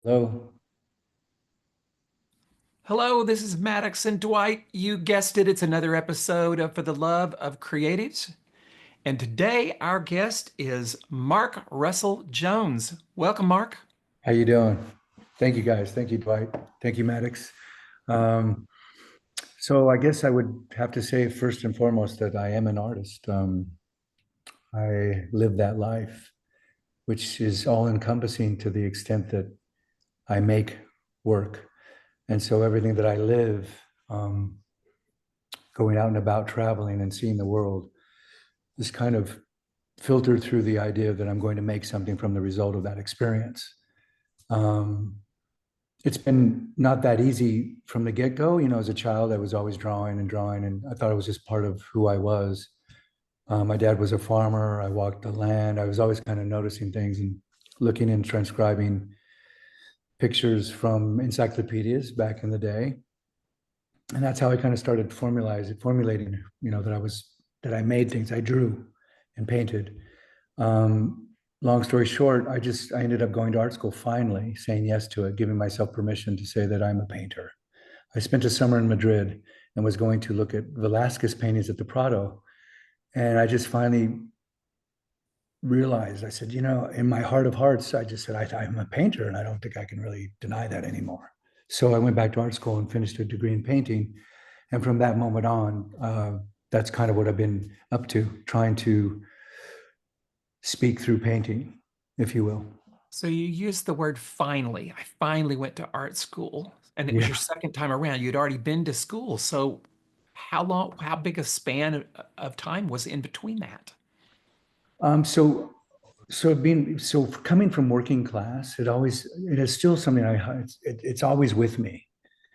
Hello. Hello, this is Maddox and Dwight. You guessed it, it's another episode of For the Love of Creatives. And today our guest is Mark Russell Jones. Welcome, Mark. How you doing? Thank you guys. Thank you, Dwight. Thank you, Maddox. Um, so I guess I would have to say first and foremost that I am an artist. I live that life, which is all encompassing to the extent that I make work. And so everything that I live, um, going out and about, traveling and seeing the world, is kind of filtered through the idea that I'm going to make something from the result of that experience. Um, it's been not that easy from the get-go. As a child, I was always drawing and drawing, and I thought it was just part of who I was. My dad was a farmer. I walked the land. I was always kind of noticing things and looking and transcribing pictures from encyclopedias back in the day. And that's how I kind of started formulating, that I made things, I drew and painted. Long story short, I ended up going to art school finally, saying yes to it, giving myself permission to say that I'm a painter. I spent a summer in Madrid and was going to look at Velasquez paintings at the Prado. And I just finally realized, I said, in my heart of hearts, I just said, I'm a painter and I don't think I can really deny that anymore. So I went back to art school and finished a degree in painting. And from that moment on, that's kind of what I've been up to, trying to speak through painting, if you will. So you used the word finally. I finally went to art school, and it was your Yeah. second time around. You'd already been to school. So how big a span of time was in between that? Um, so, so coming from working class, it is still something it's always with me.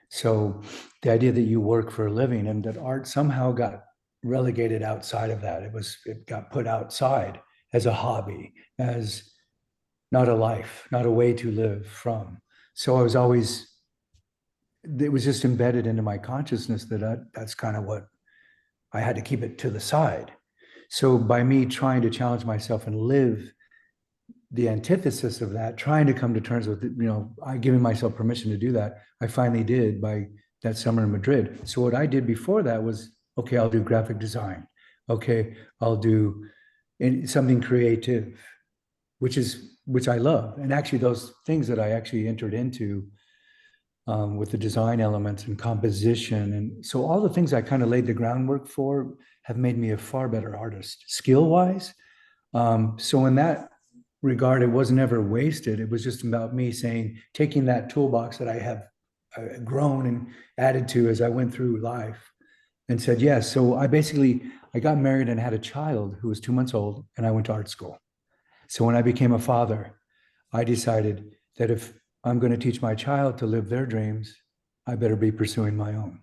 So the idea that you work for a living and that art somehow got relegated outside of that, it got put outside as a hobby, as not a life, not a way to live from. So it was just embedded into my consciousness that's kind of what I had to keep it to the side. So by me trying to challenge myself and live the antithesis of that, trying to come to terms with I giving myself permission to do that, I finally did by that summer in Madrid. So what I did before that was, okay, I'll do graphic design. Okay, I'll do something creative, which I love. And actually those things that I actually entered into, with the design elements and composition. And so all the things I kind of laid the groundwork for have made me a far better artist, skill wise. So in that regard, it wasn't ever wasted. It was just about me saying, taking that toolbox that I have grown and added to as I went through life, and said yes. So I got married and had a child who was 2 months old, and I went to art school. So when I became a father, I decided that if I'm going to teach my child to live their dreams, I better be pursuing my own.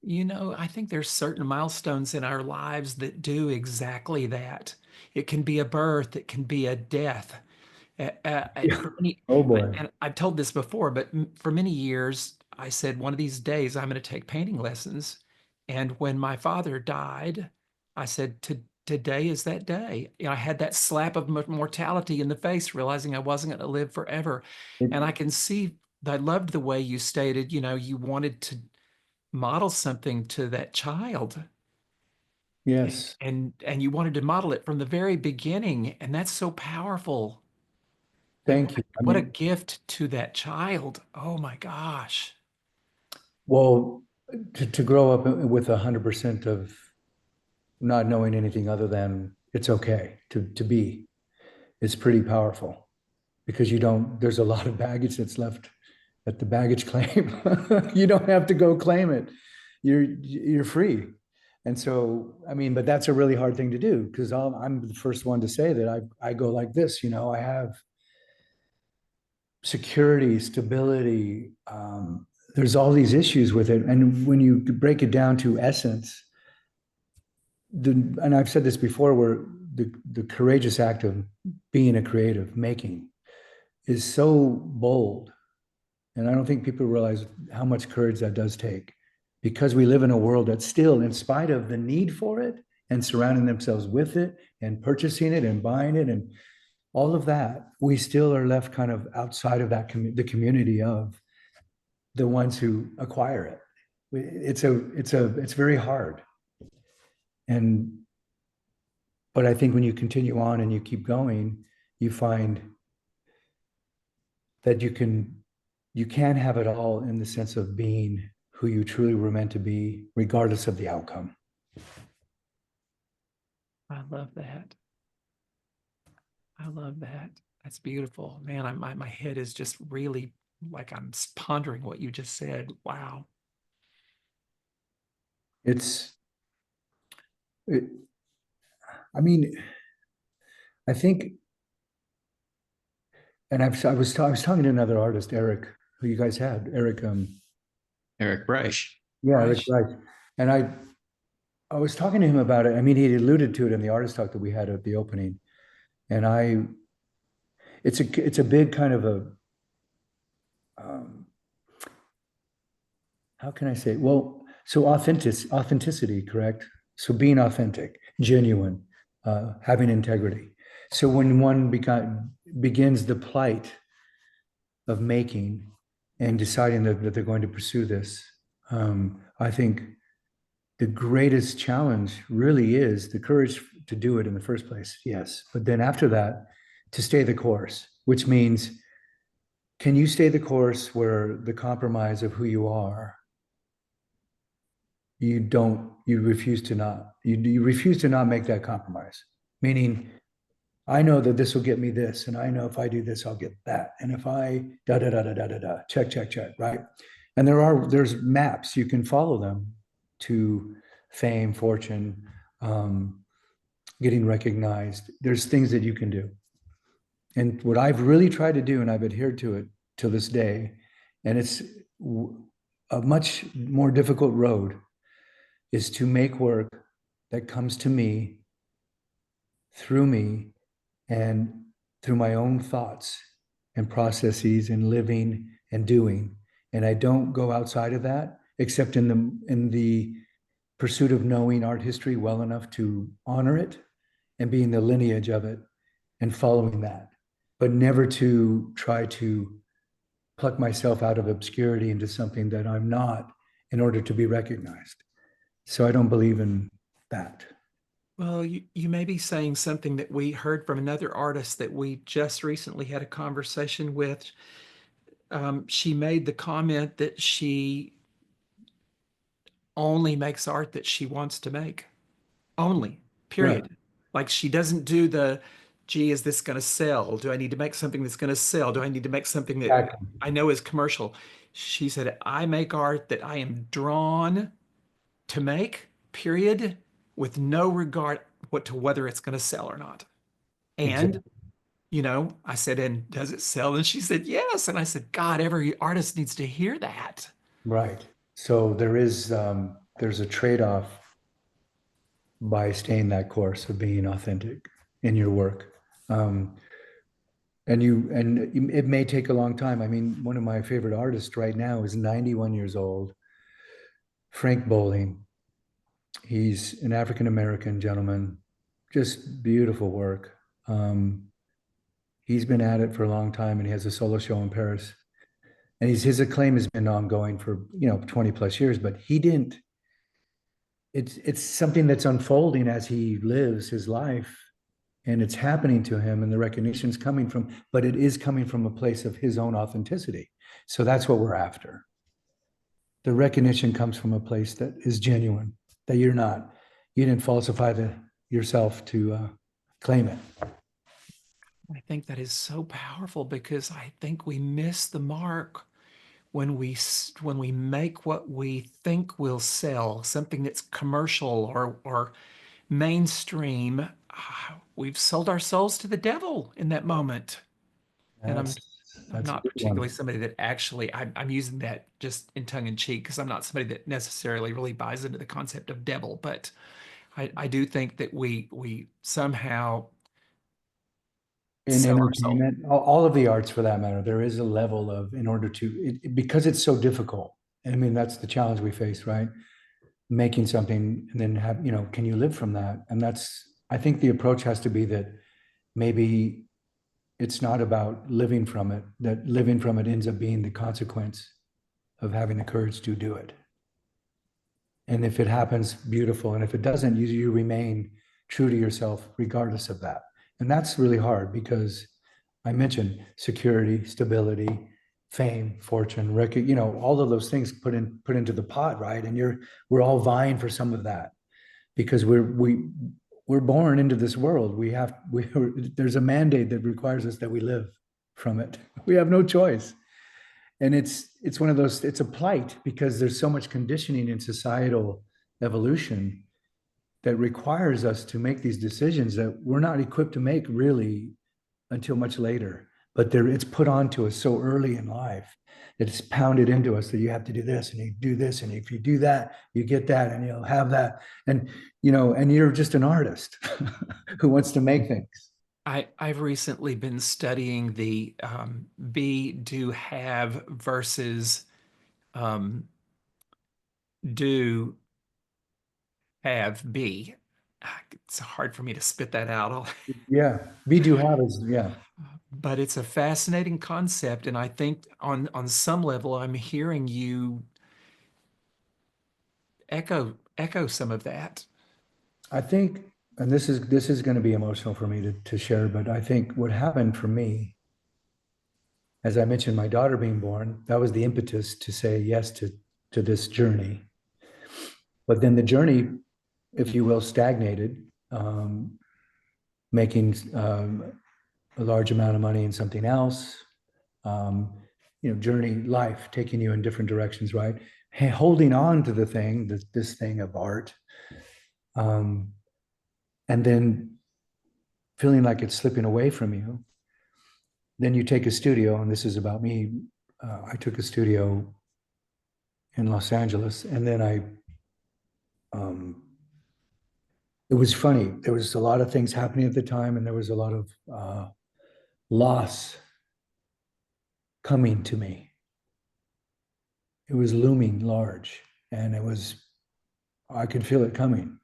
I think there's certain milestones in our lives that do exactly that. It can be a birth, it can be a death. Yeah. For many, Oh boy. and I've told this before, but for many years, I said one of these days I'm going to take painting lessons. And when my father died, I said, Today is that day. I had that slap of mortality in the face, realizing I wasn't going to live forever. It, And I can see, I loved the way you stated, you wanted to model something to that child, yes. and you wanted to model it from the very beginning, and that's so powerful. And Thank you. I what a mean, gift to that child. Oh my gosh. well, to grow up with 100% of not knowing anything other than it's okay to be is pretty powerful, because there's a lot of baggage that's left at the baggage claim. You don't have to go claim it. You're free. And so, I mean, but that's a really hard thing to do, because I'm the first one to say that I go like this, I have security, stability. There's all these issues with it. And when you break it down to essence, and I've said this before, where the courageous act of being a creative, making, is so bold. And I don't think people realize how much courage that does take, because we live in a world that still, in spite of the need for it and surrounding themselves with it and purchasing it and buying it and all of that, we still are left kind of outside of that the community of the ones who acquire it. It's very hard. And but I think when you continue on and you keep going, you find that you can have it all in the sense of being who you truly were meant to be, regardless of the outcome. I love that. I love that. That's beautiful, man. My head is just really like I'm pondering what you just said. Wow. It's, it, I mean, I think, and I was talking to another artist, Eric, who you guys had, Eric, Eric Bryce. yeah, Eric Right. Rice, and I was talking to him about it. I mean, he alluded to it in the artist talk that we had at the opening, and it's a big kind of a, um, how can I say? Well, so authenticity, correct? So being authentic, genuine, having integrity. So when one begins the plight of making and deciding that they're going to pursue this, I think the greatest challenge really is the courage to do it in the first place. Yes. But then after that, to stay the course, which means, can you stay the course where the compromise of who you are, you refuse to not make that compromise. Meaning, I know that this will get me this, and I know if I do this, I'll get that. And if I da da da da da da da, check, check, check, right? And there's maps, you can follow them to fame, fortune, getting recognized. There's things that you can do. And what I've really tried to do, and I've adhered to it till this day, and it's a much more difficult road, is to make work that comes to me, through me, and through my own thoughts and processes and living and doing. And I don't go outside of that, except in the pursuit of knowing art history well enough to honor it and be in the lineage of it and following that, but never to try to pluck myself out of obscurity into something that I'm not in order to be recognized. So I don't believe in that. Well, you may be saying something that we heard from another artist that we just recently had a conversation with. She made the comment that she only makes art that she wants to make. Only, Right. period. Like she doesn't do the, gee, is this going to sell? Do I need to make something that's going to sell? Do I need to make something that Exactly. I know is commercial? She said, I make art that I am drawn to make, period, with no regard what to whether it's going to sell or not. And, Exactly. I said, and does it sell? And she said, yes. And I said, God, every artist needs to hear that. Right. So there's a trade-off by staying that course of being authentic in your work. And it may take a long time. I mean, one of my favorite artists right now is 91 years old, Frank Bowling. He's an African American gentleman, just beautiful work. He's been at it for a long time, and he has a solo show in Paris. And his acclaim has been ongoing for 20 plus years, but he didn't. It's something that's unfolding as he lives his life, and it's happening to him, and the recognition's coming from, but it is coming from a place of his own authenticity. So that's what we're after. The recognition comes from a place that is genuine, that you didn't falsify yourself to claim it. I think that is so powerful because I think we miss the mark when we make what we think will sell, something that's commercial or mainstream. We've sold our souls to the devil in that moment. And That's I'm that's a not good particularly one. somebody that actually I'm using that just in tongue in cheek because I'm not somebody that necessarily really buys into the concept of devil, but I do think that we somehow In sell our soul. entertainment, all of the arts for that matter, there is a level of, in order to, because it's so difficult. I mean, that's the challenge we face, right? Making something and then can you live from that? And I think the approach has to be that maybe it's not about living from it, that living from it ends up being the consequence of having the courage to do it. And if it happens, beautiful. And if it doesn't, you remain true to yourself regardless of that. And that's really hard because I mentioned security, stability, fame, fortune, record, all of those things put into the pot, right? And we're all vying for some of that because we're born into this world. There's a mandate that requires us that we live from it. We have no choice. And it's one of those, it's a plight because there's so much conditioning in societal evolution that requires us to make these decisions that we're not equipped to make really until much later. But it's put onto us so early in life that it's pounded into us that you have to do this and you do this. And if you do that, you get that and you'll have that. And, and you're just an artist who wants to make things. I've recently been studying the be, do, have versus do, have, be. It's hard for me to spit that out. Yeah. Be, do, have is, yeah. But it's a fascinating concept, and I think on some level I'm hearing you echo some of that. I think, and this is going to be emotional for me to share, but I think what happened for me, as I mentioned, my daughter being born, that was the impetus to say yes to this journey. But then the journey, if you will, stagnated, making a large amount of money in something else, journey, life taking you in different directions, right? Hey, holding on to the thing, this thing of art, and then feeling like it's slipping away from you. Then you take a studio, and this is about me. I took a studio in Los Angeles, and then it was funny. There was a lot of things happening at the time, and there was a lot of loss coming to me. It was looming large, and I could feel it coming.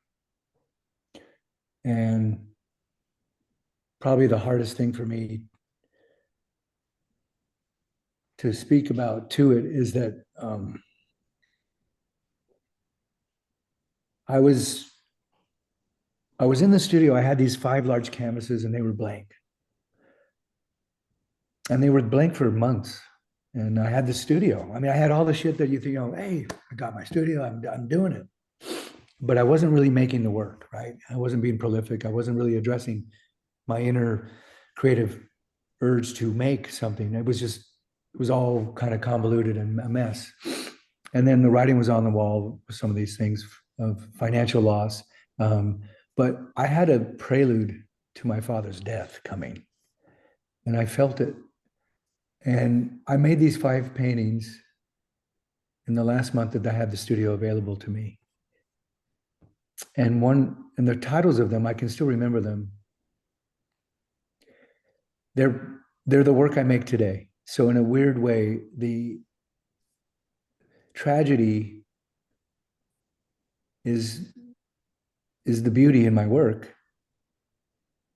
And probably the hardest thing for me to speak about to it is that I was in the studio. I had these 5 large canvases and they were blank. And they were blank for months. And I had the studio. I mean, I had all the shit that you think, hey, I got my studio, I'm doing it. But I wasn't really making the work, right? I wasn't being prolific. I wasn't really addressing my inner creative urge to make something. It was all kind of convoluted and a mess. And then the writing was on the wall with some of these things of financial loss. But I had a prelude to my father's death coming, and I felt it. And I made these 5 paintings in the last month that I had the studio available to me. And the titles of them, I can still remember them. They're the work I make today. So in a weird way, the tragedy is the beauty in my work,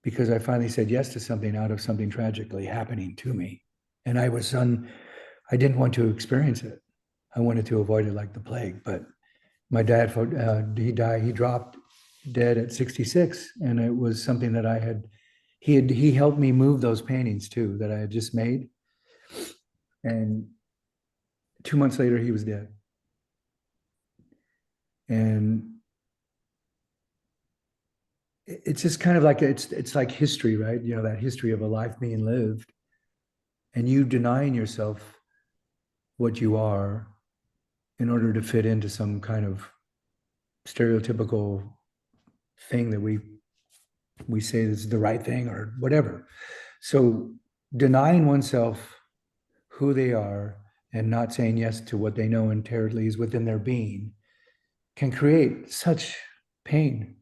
because I finally said yes to something out of something tragically happening to me. And I didn't want to experience it. I wanted to avoid it like the plague. But my dad, he dropped dead at 66. And it was something that he helped me move those paintings too, that I had just made. And 2 months later, he was dead. And it's just kind of like, it's like history, right? That history of a life being lived and you denying yourself what you are in order to fit into some kind of stereotypical thing that we say is the right thing or whatever. So denying oneself who they are and not saying yes to what they know inherently is within their being can create such pain.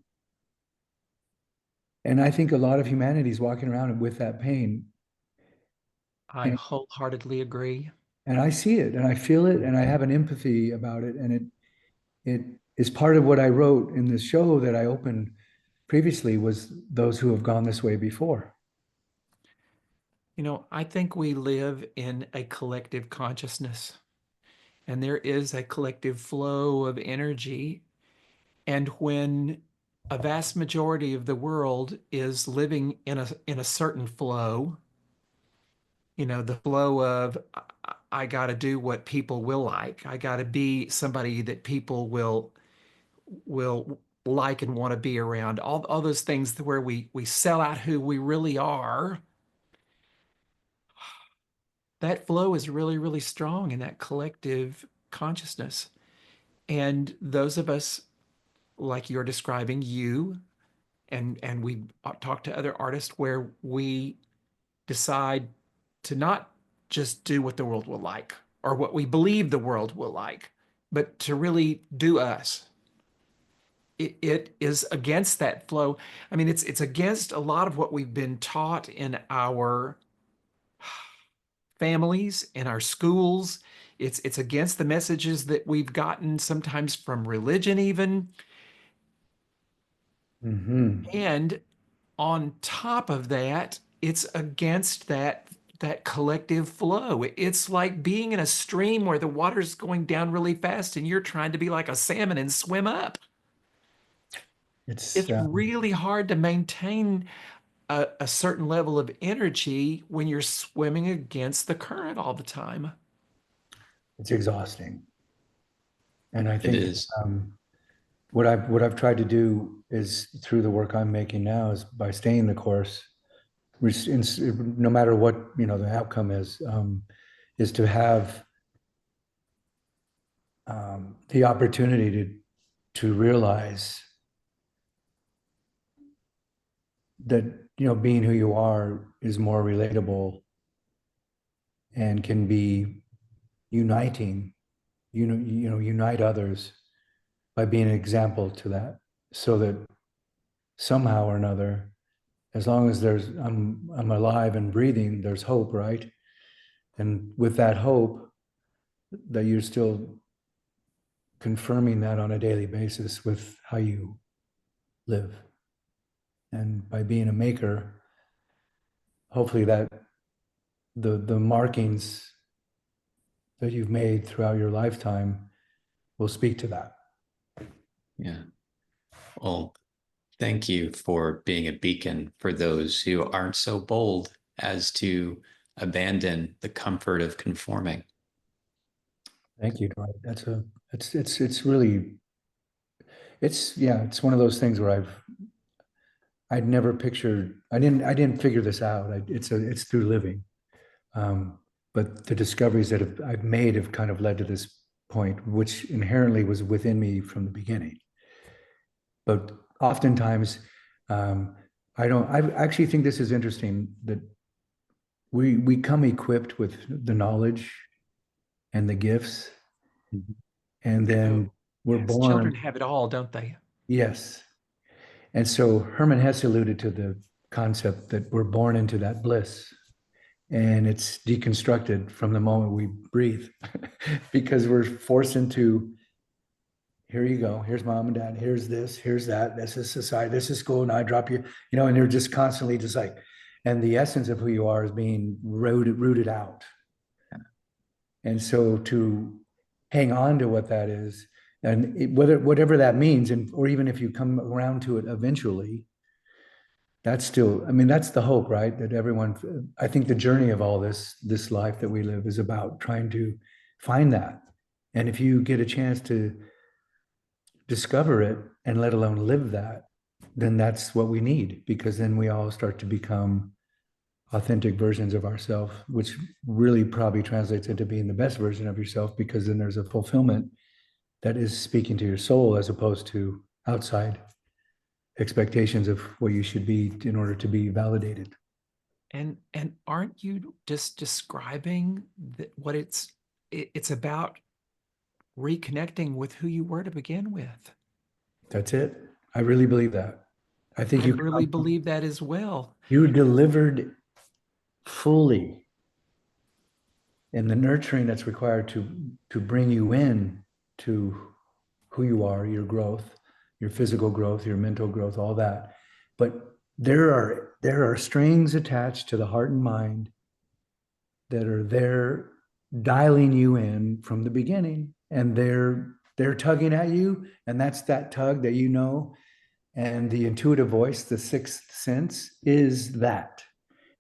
And I think a lot of humanity is walking around with that pain. I wholeheartedly agree. And I see it and I feel it and I have an empathy about it. And it is part of what I wrote in the show that I opened previously, was those who have gone this way before. I think we live in a collective consciousness, and there is a collective flow of energy. And when a vast majority of the world is living in a certain flow, the flow of I got to do what people will like. I got to be somebody that people will like and want to be around. All those things where we sell out who we really are. That flow is really, really strong in that collective consciousness. And those of us, like you're describing, and we talk to other artists where we decide to not just do what the world will like or what we believe the world will like, but to really do us. It is against that flow. I mean, it's against a lot of what we've been taught in our families, in our schools. It's against the messages that we've gotten sometimes from religion even. Mm-hmm. And on top of that, it's against that collective flow. It's like being in a stream where the water's going down really fast and you're trying to be like a salmon and swim up. It's It's really hard to maintain a certain level of energy when you're swimming against the current all the time. it's exhausting. And I It think is. what I've tried to do is through the work I'm making now is by staying the course, no matter what the outcome is to have the opportunity to realize that being who you are is more relatable and can be uniting, unite others by being an example to that, so that somehow or another, as long as I'm alive and breathing, there's hope, right? And with that hope, that you're still confirming that on a daily basis with how you live. And by being a maker, hopefully that the markings that you've made throughout your lifetime will speak to that. Yeah. Well, thank you for being a beacon for those who aren't so bold as to abandon the comfort of conforming. Thank you, Dwight. It's really, it's one of those things where I'd never pictured, I didn't figure this out. It's through living. But the discoveries that I've made have kind of led to this point, which inherently was within me from the beginning. But oftentimes, I actually think this is interesting that we come equipped with the knowledge and the gifts, and then we're Yes, born. children have it all, don't they? Yes. And so Herman Hesse alluded to the concept that we're born into that bliss, and it's deconstructed from the moment we breathe because we're forced into, here you go, here's mom and dad, here's this, here's that, this is society, this is school, and I drop you, and you're just constantly just like, and the essence of who you are is being rooted out. And so to hang on to what that is, and whatever that means, and or even if you come around to it eventually, that's still, I mean, that's the hope, right? That everyone, I think the journey of all this life that we live is about trying to find that. And if you get a chance to discover it and let alone live that, then that's what we need, because then we all start to become authentic versions of ourselves, which really probably translates into being the best version of yourself, because then there's a fulfillment that is speaking to your soul as opposed to outside expectations of what you should be in order to be validated. And aren't you just describing what it's about, reconnecting with who you were to begin with? That's it. I really believe that. I think I really believe that as well. you delivered fully in the nurturing that's required to bring you in to who you are, your growth, your physical growth, your mental growth, all that. But there are strings attached to the heart and mind that are there dialing you in from the beginning, and they're tugging at you, and that's that tug that you know. And the intuitive voice, the sixth sense, is that.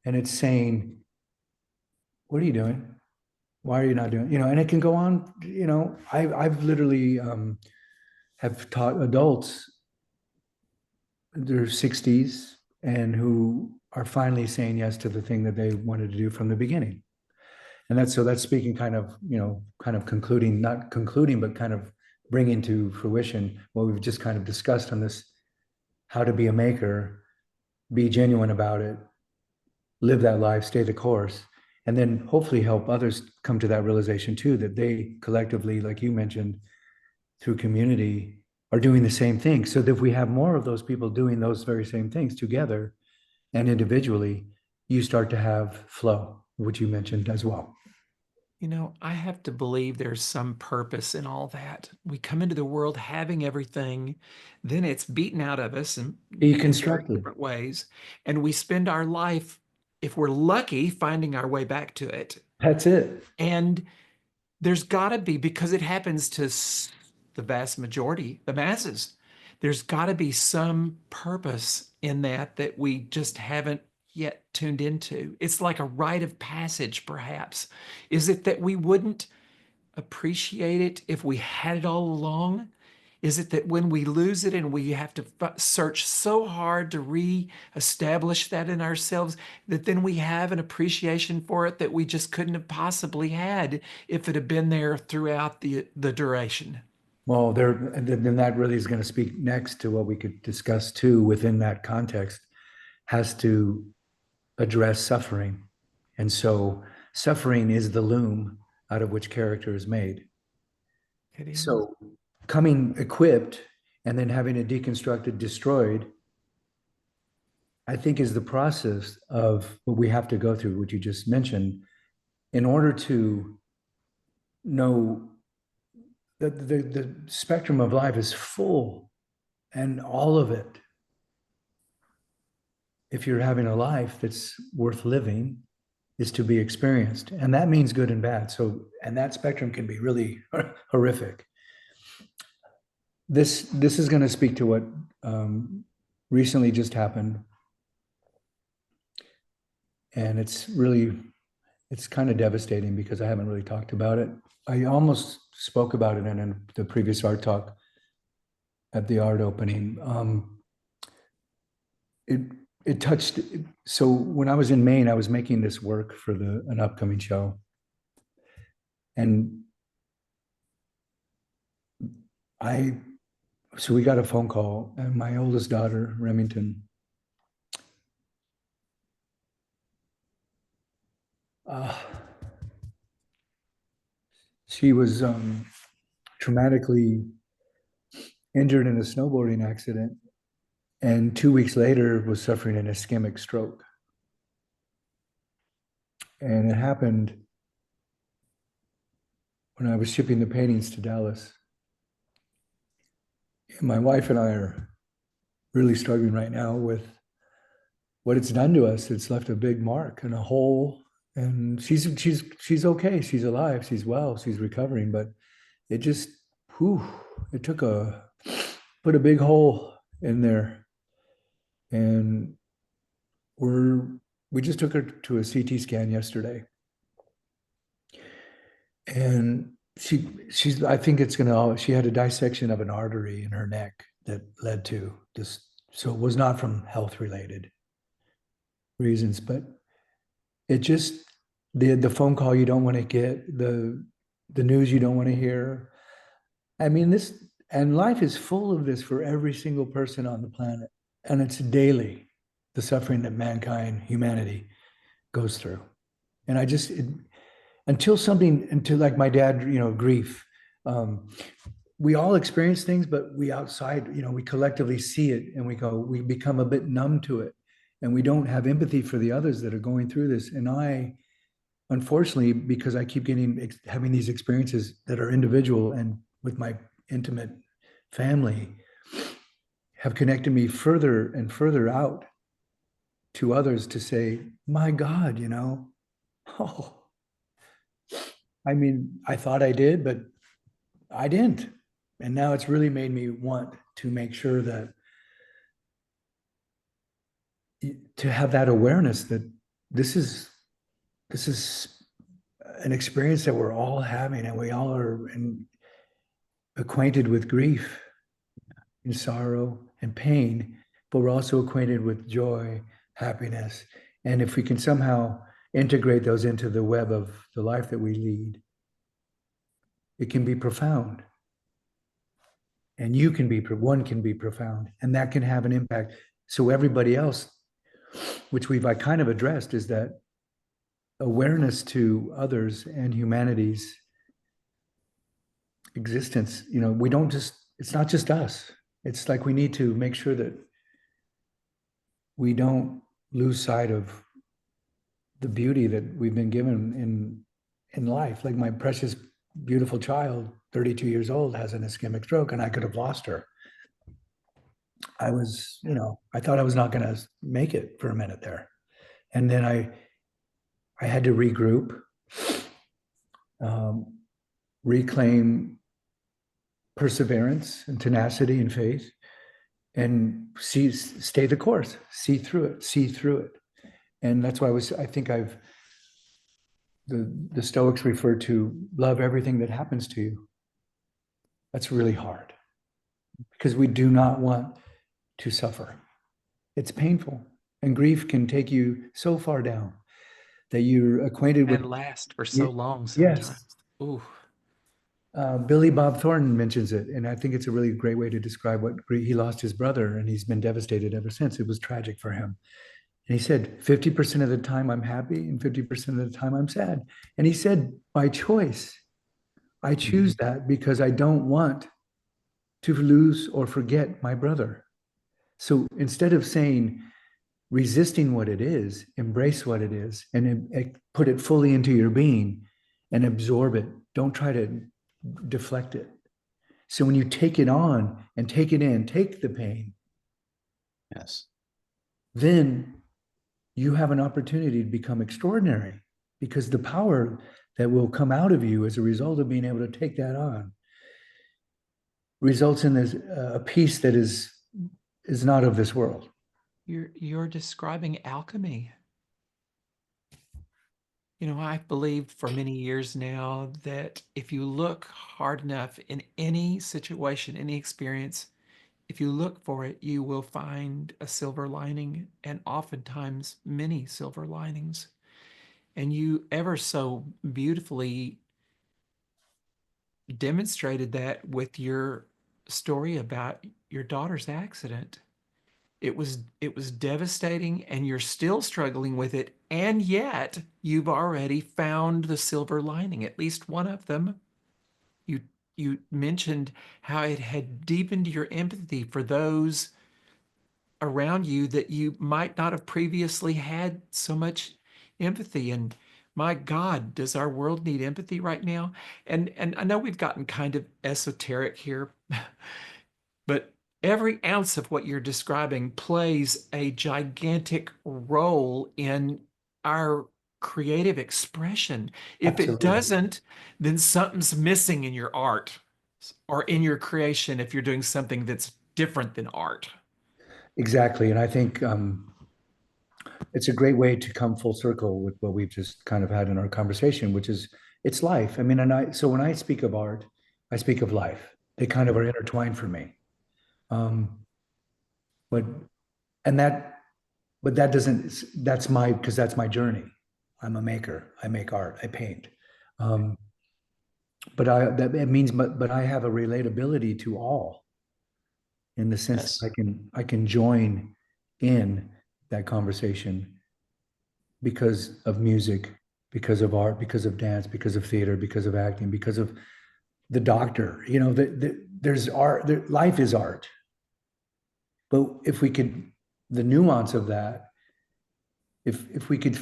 And it's saying, what are you doing? Why are you not doing, and it can go on, I've literally have taught adults, their 60s, and who are finally saying yes to the thing that they wanted to do from the beginning. And that's speaking kind of concluding, not concluding, but kind of bringing to fruition what we've just kind of discussed on this: how to be a maker, be genuine about it, live that life, stay the course, and then hopefully help others come to that realization too, that they collectively, like you mentioned, through community, are doing the same thing. So that if we have more of those people doing those very same things together and individually, you start to have flow, which you mentioned as well. I have to believe there's some purpose in all that. We come into the world having everything, then it's beaten out of us in very Deconstructed. different ways. And we spend our life, if we're lucky, finding our way back to it. That's it. And there's got to be, because it happens to the vast majority, the masses, there's got to be some purpose in that we just haven't yet tuned into. It's like a rite of passage, perhaps. Is it that we wouldn't appreciate it if we had it all along? Is it that when we lose it and we have to search so hard to re-establish that in ourselves, that then we have an appreciation for it that we just couldn't have possibly had if it had been there throughout the duration? Well, then that really is going to speak next to what we could discuss too within that context, has to address suffering. And so suffering is the loom out of which character is made. It is. So coming equipped and then having it deconstructed, destroyed, I think is the process of what we have to go through, what you just mentioned, in order to know that the spectrum of life is full, and all of it, if you're having a life that's worth living, is to be experienced. And that means good and bad. So, and that spectrum can be really horrific. This is going to speak to what recently just happened. And it's kind of devastating because I haven't really talked about it. I almost spoke about it in the previous art talk at the art opening. It touched. So when I was in Maine, I was making this work for an upcoming show. And so we got a phone call, and my oldest daughter, Remington, she was traumatically injured in a snowboarding accident, and 2 weeks later was suffering an ischemic stroke. And it happened when I was shipping the paintings to Dallas. And my wife and I are really struggling right now with what it's done to us. It's left a big mark and a hole. And she's okay. She's alive. She's well. She's recovering. But it just, it put a big hole in there. And we just took her to a CT scan yesterday. And I think she had a dissection of an artery in her neck that led to this. So it was not from health related reasons, but it just, the phone call you don't want to get, the news you don't want to hear. I mean, and life is full of this for every single person on the planet. And it's daily, the suffering that humanity goes through. And until like my dad, grief, we all experience things, but we collectively see it, and we become a bit numb to it, and we don't have empathy for the others that are going through this. And I, unfortunately, because I keep having these experiences that are individual and with my intimate family, have connected me further and further out to others to say, my God, oh, I mean, I thought I did, but I didn't. And now it's really made me want to make sure that to have that awareness that this is this is an experience that we're all having, and we all are acquainted with grief and sorrow and pain, but we're also acquainted with joy, happiness. And if we can somehow integrate those into the web of the life that we lead, it can be profound. And you can be, one can be profound, and that can have an impact. So everybody else, which we've I kind of addressed, is that awareness to others and humanity's existence. We don't just, it's not just us. It's like we need to make sure that we don't lose sight of the beauty that we've been given in life. Like my precious, beautiful child, 32 years old, has an ischemic stroke, and I could have lost her. I was, I thought I was not going to make it for a minute there. And then I had to regroup, reclaim perseverance and tenacity and faith, and stay the course, see through it. And that's why I think the Stoics refer to love everything that happens to you. That's really hard because we do not want to suffer. It's painful, and grief can take you so far down that you're acquainted with. And last for so long Yes. sometimes. Ooh. Billy Bob Thornton mentions it, and I think it's a really great way to describe what he lost his brother, and he's been devastated ever since. It was tragic for him. And he said, 50% of the time I'm happy and 50% of the time I'm sad. And he said, by choice, I choose that because I don't want to lose or forget my brother. So instead of saying, resisting what it is, embrace what it is, and put it fully into your being and absorb it. Don't try to deflect it. So when you take it on and take it in, take the pain. Yes. Then you have an opportunity to become extraordinary, because the power that will come out of you as a result of being able to take that on results in this a peace that is not of this world. You're describing alchemy. I've believed for many years now that if you look hard enough in any situation, any experience, if you look for it, you will find a silver lining, and oftentimes many silver linings. And you ever so beautifully demonstrated that with your story about your daughter's accident. It was devastating, and you're still struggling with it, and yet you've already found the silver lining, at least one of them. You mentioned how it had deepened your empathy for those around you that you might not have previously had so much empathy. And my God, does our world need empathy right now? And I know we've gotten kind of esoteric here, but every ounce of what you're describing plays a gigantic role in our creative expression. If it Absolutely. doesn't, then something's missing in your art or in your creation if you're doing something that's different than art. Exactly. And I think it's a great way to come full circle with what we've just kind of had in our conversation, which is it's life. I mean, so when I speak of art, I speak of life. They kind of are intertwined for me. Um, but and that but that doesn't because that's my journey. I'm a maker. I make art. I paint. Um, but that it means but I have a relatability to all, in the sense Yes. that I can join in that conversation because of music, because of art, because of dance, because of theater, because of acting, because of the doctor. There's art. Life is art. But if we could, the nuance of that, if we could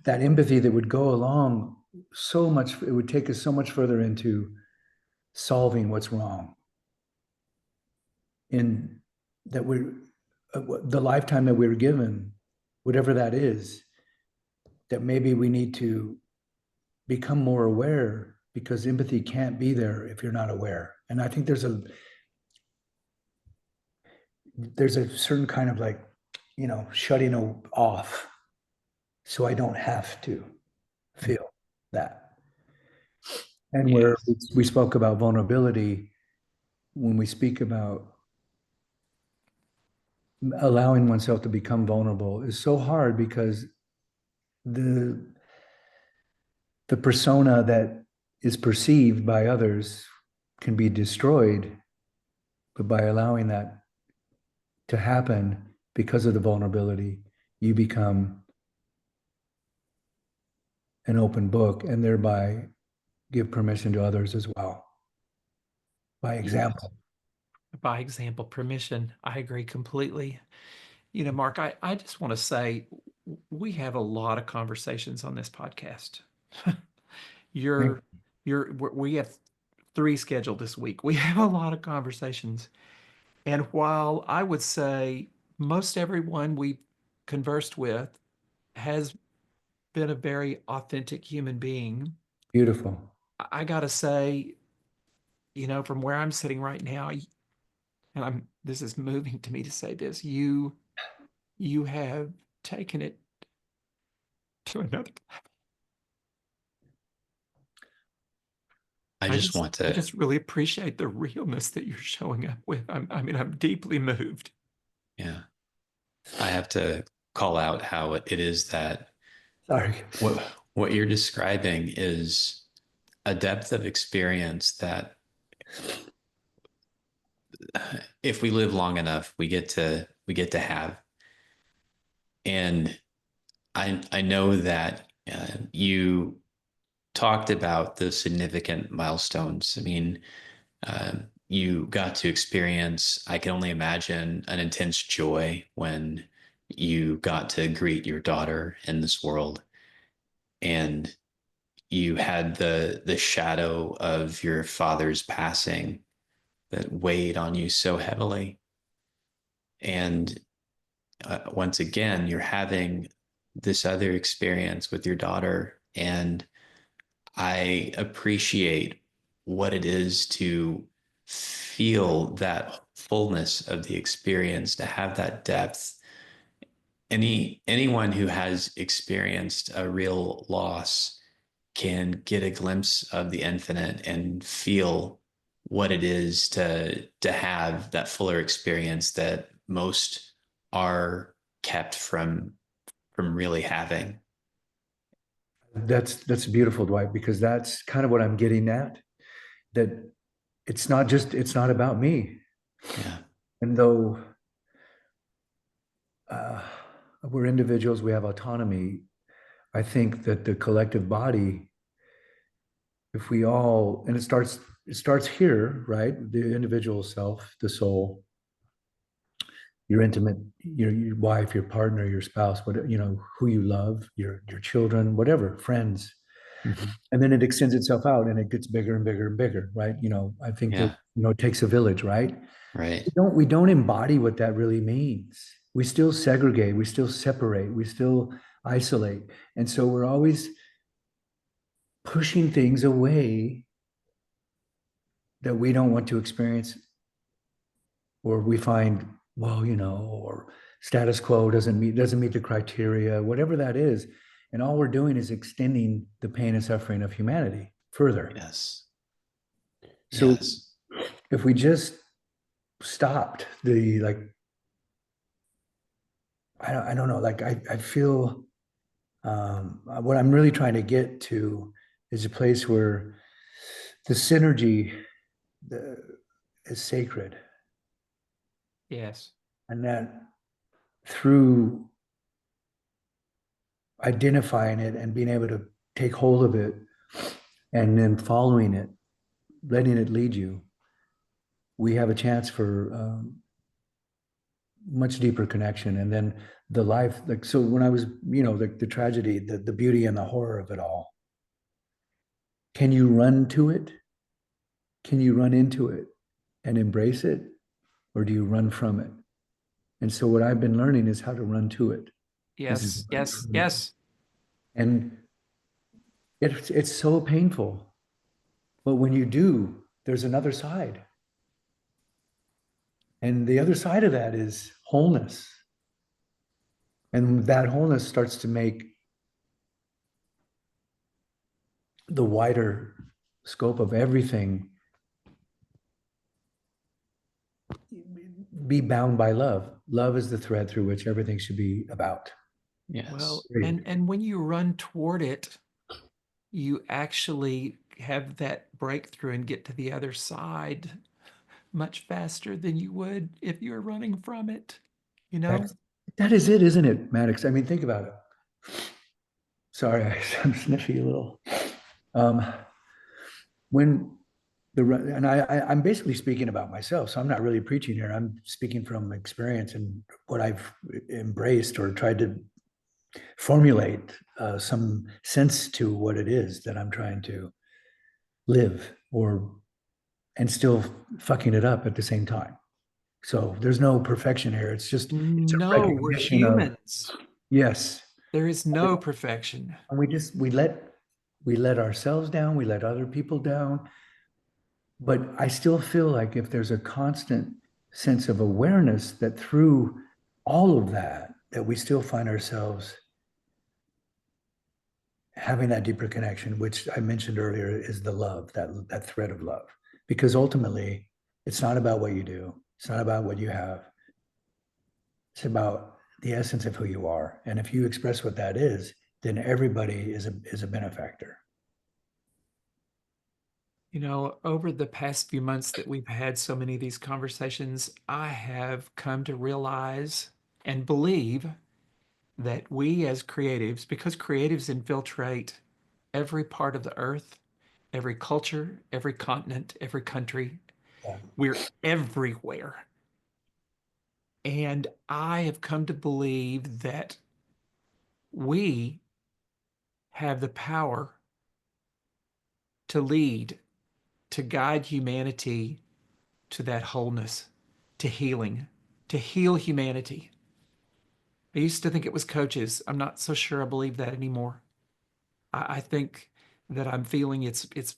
that empathy that would go along so much, it would take us so much further into solving what's wrong in that we're the lifetime that we were given, whatever that is, that maybe we need to become more aware, because empathy can't be there if you're not aware. And I think there's a certain kind of like, shutting off so I don't have to feel that. And where Yes. we spoke about vulnerability, when we speak about allowing oneself to become vulnerable is so hard, because the the persona that is perceived by others can be destroyed, but by allowing that to happen because of the vulnerability, you become an open book, and thereby give permission to others as well, by Yes. example. By example, permission. I agree completely. Mark, I just want to say we have a lot of conversations on this podcast. Thank- You're, we have 3 scheduled this week. We have a lot of conversations. And while I would say most everyone we've conversed with has been a very authentic human being, Beautiful. I gotta say, from where I'm sitting right now, and this is moving to me to say this, you have taken it to another. I just want I to, just really appreciate the realness that you're showing up with. I'm deeply moved. yeah, I have to call out how it is that Sorry. what what you're describing is a depth of experience that if we live long enough, we get to have. And I know that you talked about the significant milestones. I mean, you got to experience, I can only imagine, an intense joy when you got to greet your daughter in this world. And you had the shadow of your father's passing that weighed on you so heavily. And once again, you're having this other experience with your daughter. And I appreciate what it is to feel that fullness of the experience, to have that depth. Anyone who has experienced a real loss can get a glimpse of the infinite and feel what it is to have that fuller experience that most are kept from really having. That's beautiful, Dwight, because that's kind of what I'm getting at. That it's not about me. Yeah. And though uh, we're individuals, we have autonomy. I think that the collective body, if we all, and it starts here, right? The individual self, the soul, your intimate, your wife, your partner, your spouse, what who you love, your children, whatever, friends, Mhm. and then it extends itself out, and it gets bigger and bigger and bigger, right? I think that Yeah. it takes a village, right? Right. We don't embody what that really means. We still segregate, we still separate, we still isolate, and so we're always pushing things away that we don't want to experience, or we find, well, or status quo doesn't meet the criteria, whatever that is. And all we're doing is extending the pain and suffering of humanity further. Yes. So Yes. if we just stopped the, like, I don't know, like I feel, what I'm really trying to get to is a place where the synergy, the, is sacred, Yes. and that through identifying it and being able to take hold of it, and then following it, letting it lead you, we have a chance for much deeper connection. And then the life, like, so when I was, the tragedy, the beauty and the horror of it all, can you run to it? Can you run into it and embrace it? Or do you run from it? And so what I've been learning is how to run to it. This is Yes. Yes. Yes. and It's so painful. But when you do, there's another side. And the other side of that is wholeness. And that wholeness starts to make the wider scope of everything be bound by love. Love is the thread through which everything should be about. Well, Yes. and when you run toward it, you actually have that breakthrough and get to the other side much faster than you would if you were running from it, you know? That is it, isn't it, Maddox? I mean, think about it. Sorry, I'm sniffy a little. Um, when and I'm basically speaking about myself, so I'm not really preaching here. I'm speaking from experience and what I've embraced or tried to formulate some sense to what it is that I'm trying to live or and still fucking it up at the same time. So there's no perfection here. It's a No, we're recognition of humans. yes. There is no perfection. And we let ourselves down, we let other people down. But I still feel like if there's a constant sense of awareness that through all of that, that we still find ourselves having that deeper connection, which I mentioned earlier is the love, that thread of love. Because ultimately, it's not about what you do, it's not about what you have, it's about the essence of who you are. And if you express what that is, then everybody is a benefactor. You know, over the past few months that we've had so many of these conversations, I have come to realize and believe that we as creatives, because creatives infiltrate every part of the earth, every culture, every continent, every country, Yeah. we're everywhere. And I have come to believe that we have the power to lead, to guide humanity to that wholeness, to healing, to heal humanity. I used to think it was coaches. I'm not so sure I believe that anymore. I think that I'm feeling it's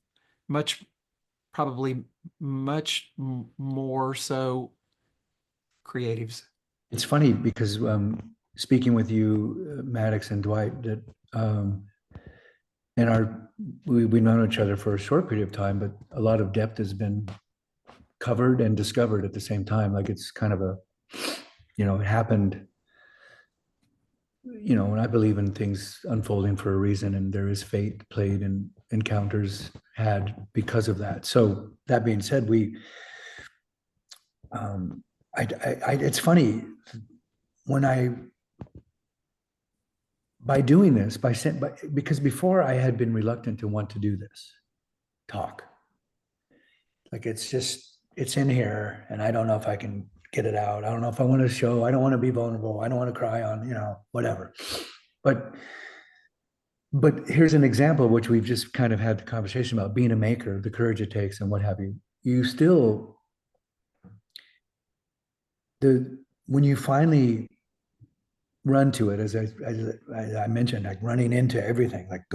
much probably much more so creatives. It's funny because speaking with you, Maddox and Dwight, that in our we've known each other for a short period of time, but a lot of depth has been covered and discovered at the same time. Like it's kind of a, it happened, and I believe in things unfolding for a reason, and there is fate played and encounters had because of that. So that being said, um, it's funny when by doing this, because before I had been reluctant to want to do this talk. Like it's in here and I don't know if I can get it out. I don't know if I want to show, I don't want to be vulnerable. I don't want to cry on, whatever. But here's an example which we've just kind of had the conversation about being a maker, the courage it takes and what have you. You still when you finally run to it, as I mentioned, like running into everything, like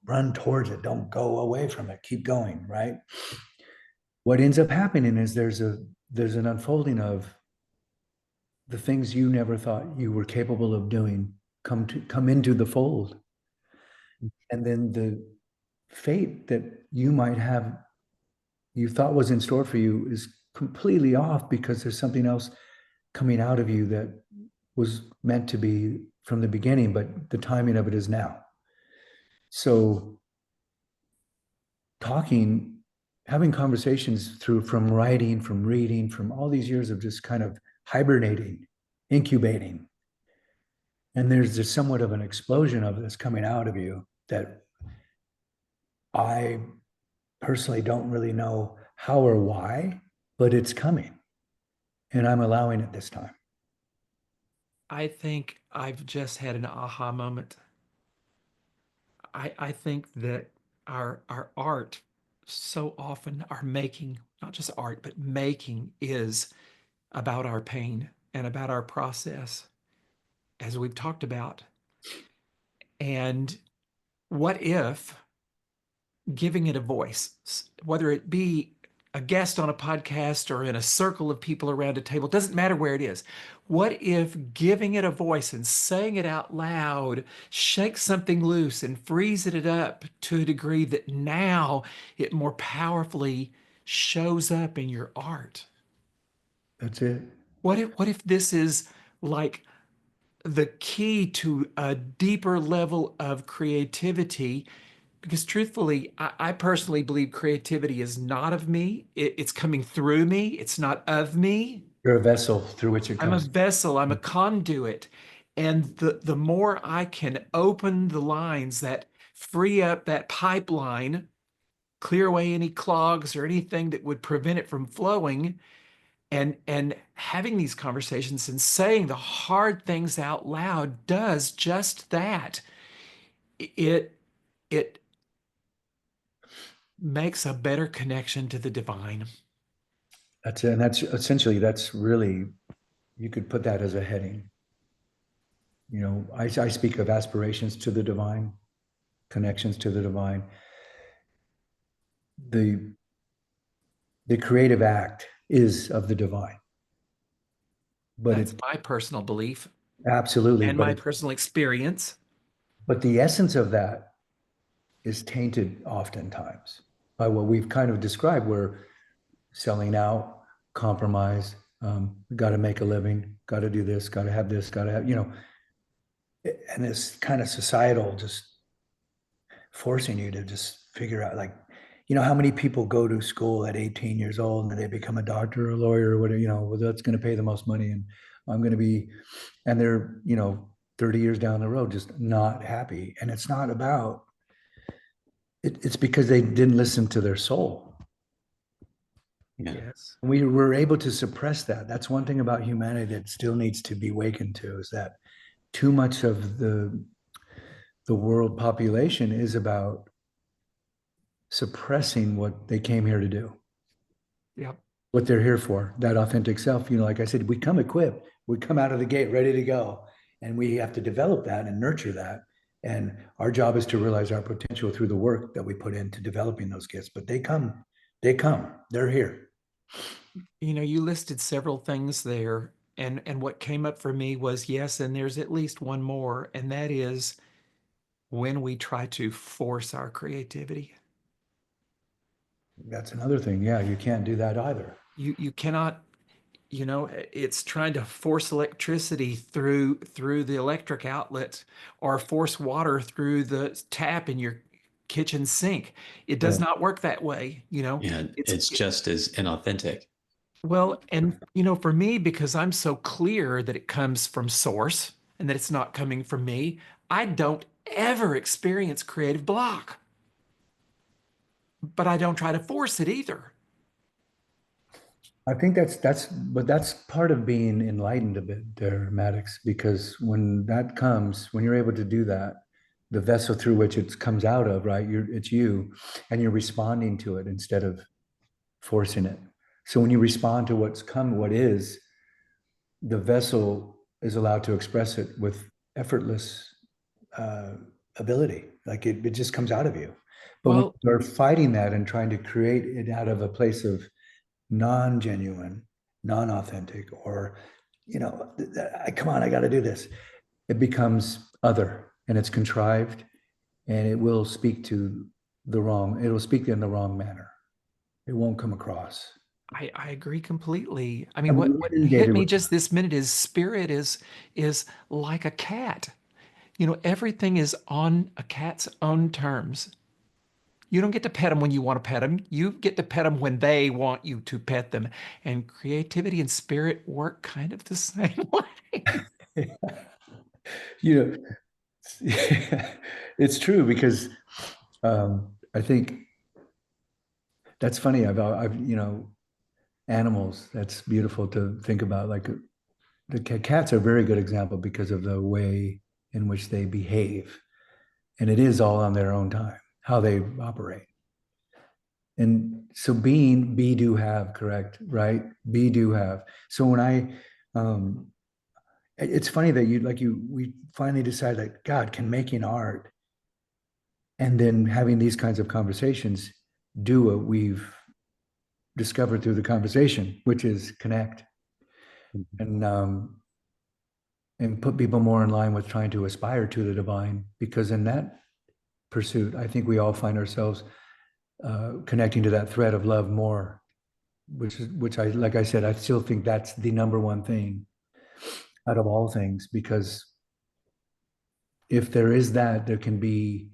run towards it, don't go away from it, keep going, right? What ends up happening is there's an unfolding of the things you never thought you were capable of doing come into the fold, and then the fate that you thought was in store for you is completely off because there's something else coming out of you that was meant to be from the beginning, but the timing of it is now. So having conversations from writing, from reading, from all these years of just kind of hibernating, incubating. And there's just somewhat of an explosion of this coming out of you that I personally don't really know how or why, but it's coming. And I'm allowing it this time. I think I've just had an aha moment. I think that our art so often our making, not just art, but making is about our pain and about our process, as we've talked about. And what if giving it a voice, whether it be a guest on a podcast or in a circle of people around a table, doesn't matter where it is. What if giving it a voice and saying it out loud shakes something loose and frees it up to a degree that now it more powerfully shows up in your art? That's it. What if this is like the key to a deeper level of creativity? Because truthfully, I personally believe creativity is not of me. It's coming through me. It's not of me. You're a vessel through which it I'm a comes. vessel. I'm a conduit. And the more I can open the lines that free up that pipeline, clear away any clogs or anything that would prevent it from flowing, and having these conversations and saying the hard things out loud does just that. It makes a better connection to the divine. That's it. And that's essentially, that's really, you could put that as a heading. You know, I speak of aspirations to the divine, connections to the divine. The the creative act is of the divine, but That's it my personal belief absolutely, and my personal experience. but the essence of that is tainted oftentimes by what we've kind of described, where selling out, compromise, got to make a living, got to do this, got to have this, got to have, you know, and this kind of societal just forcing you to just figure out, like, you know, how many people go to school at 18 years old and they become a doctor or a lawyer or whatever, you know, well, that's going to pay the most money and I'm going to be, and they're, you know, 30 years down the road just not happy. And it's not about it's because they didn't listen to their soul. Yeah. Yes. We were able to suppress that. That's one thing about humanity that still needs to be awakened to, is that too much of the world population is about suppressing what they came here to do, Yep. what they're here for, that authentic self. You know, like I said, we come equipped, we come out of the gate ready to go, and we have to develop that and nurture that. And our job is to realize our potential through the work that we put into developing those gifts. But they're here. You know, you listed several things there, and what came up for me was yes, and there's at least one more, and that is when we try to force our creativity. That's another thing. Yeah, you can't do that either. You cannot, you know, it's trying to force electricity through the electric outlet or force water through the tap in your kitchen sink. It does Yeah. not work that way, you know. Yeah. It's just as inauthentic. Well, and you know, for me, because I'm so clear that it comes from source and that it's not coming from me, I don't ever experience creative block, but I don't try to force it either. I think but that's part of being enlightened a bit there, Maddox, because when that comes, when you're able to do that, the vessel through which it comes out of, right? It's you, and you're responding to it instead of forcing it. So when you respond to what is, the vessel is allowed to express it with effortless uh, ability. Like it just comes out of you. But when Well, you're fighting that and trying to create it out of a place of non-genuine, non-authentic, or, you know, come on, I got to do this. It becomes other and it's contrived, and it will speak it'll speak in the wrong manner. It won't come across. I agree completely. I mean, I'm what hit inundated me with, just this minute is spirit is like a cat. You know, everything is on a cat's own terms. You don't get to pet them when you want to pet them. You get to pet them when they want you to pet them. And creativity and spirit work kind of the same way. you know, it's true because I think that's funny. You know, animals, that's beautiful to think about. Like the cats are a very good example because of the way in which they behave. And it is all on their own time, how they operate. And so be, do, have, correct, right? Be, do, have. So when it's funny that we finally decided that God, can making art And then having these kinds of conversations do what we've discovered through the conversation, which is connect and put people more in line with trying to aspire to the divine. Because in that pursuit, I think we all find ourselves connecting to that thread of love more, which I, like I said, I still think that's the number one thing out of all things, because if there is that, there can be,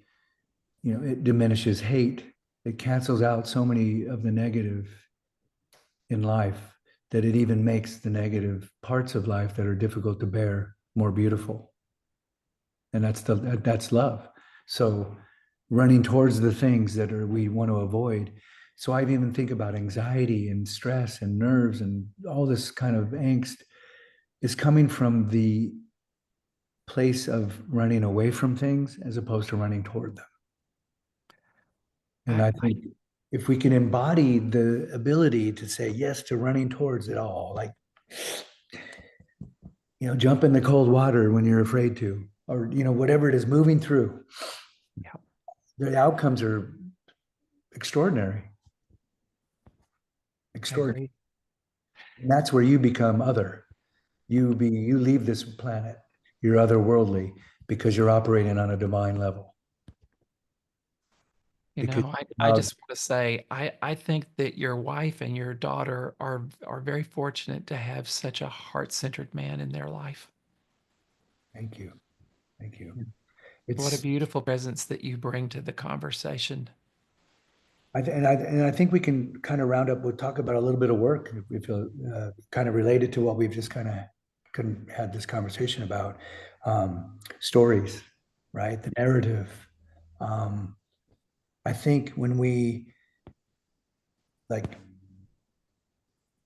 it diminishes hate. It cancels out so many of the negative in life that it even makes the negative parts of life that are difficult to bear more beautiful. And that's love. So running towards the things that we want to avoid. So I even think about anxiety and stress and nerves and all this kind of angst is coming from the place of running away from things as opposed to running toward them. And I think if we can embody the ability to say yes to running towards it all, like, jump in the cold water when you're afraid to, or, whatever it is, moving through, the outcomes are extraordinary. Extraordinary. And that's where you become other. You leave this planet, you're otherworldly because you're operating on a divine level. I just want to say, I think that your wife and your daughter are very fortunate to have such a heart-centered man in their life. Thank you. Thank you. What a beautiful presence that you bring to the conversation. And I think we can kind of round up. We'll talk about a little bit of work, if we feel kind of related to what we've just kind of had this conversation about. Stories, right? The narrative. I think when we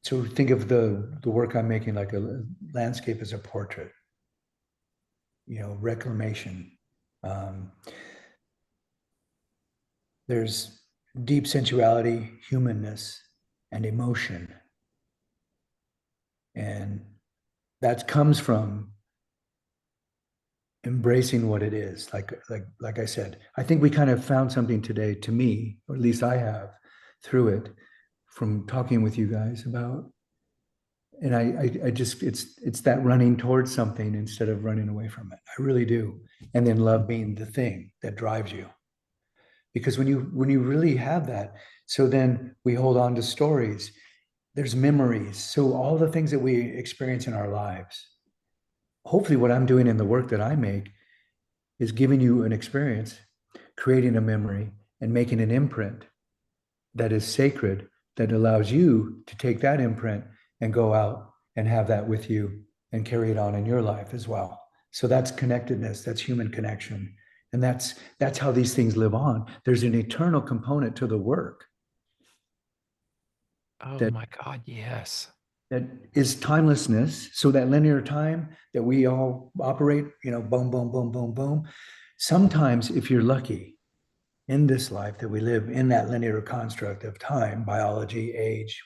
so think of the work I'm making like a landscape as a portrait, reclamation. There's deep sensuality, humanness, and emotion. And that comes from embracing what it is. Like I said, I think we kind of found something today, to me, or at least I have, through it, from talking with you guys about. And I just, it's that running towards something instead of running away from it. I really do. And then love being the thing that drives you. Because when you really have that, so then we hold on to stories, there's memories. So all the things that we experience in our lives, hopefully what I'm doing in the work that I make is giving you an experience, creating a memory, and making an imprint that is sacred, that allows you to take that imprint and go out and have that with you and carry it on in your life as well. So that's connectedness, that's human connection. And that's how these things live on. There's an eternal component to the work. Oh my God, yes. That is timelessness. So that linear time that we all operate, boom, boom, boom, boom, boom. Sometimes if you're lucky in this life that we live in that linear construct of time, biology, age,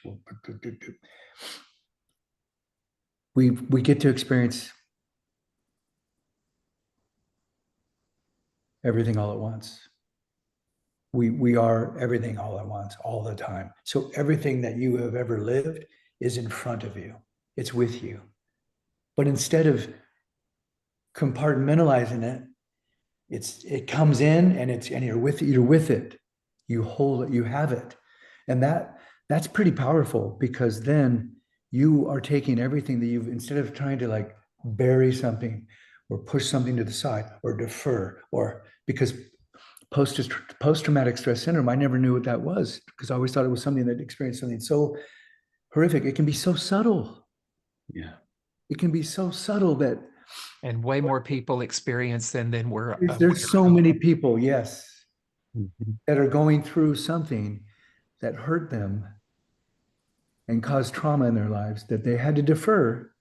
we get to experience everything all at once. We are everything all at once, all the time. So everything that you have ever lived is in front of you. It's with you. But instead of compartmentalizing it, it comes in and you're with it. You hold it, you have it. And that's pretty powerful, because then you are taking everything that instead of trying to bury something or push something to the side or defer, or because post-traumatic stress syndrome, I never knew what that was, because I always thought it was something that experienced something so horrific. It can be so subtle. Yeah. It can be so subtle that. And way more people experience than we're. There's so many people, yes, Mm-hmm. that are going through something that hurt them and caused trauma in their lives that they had to defer.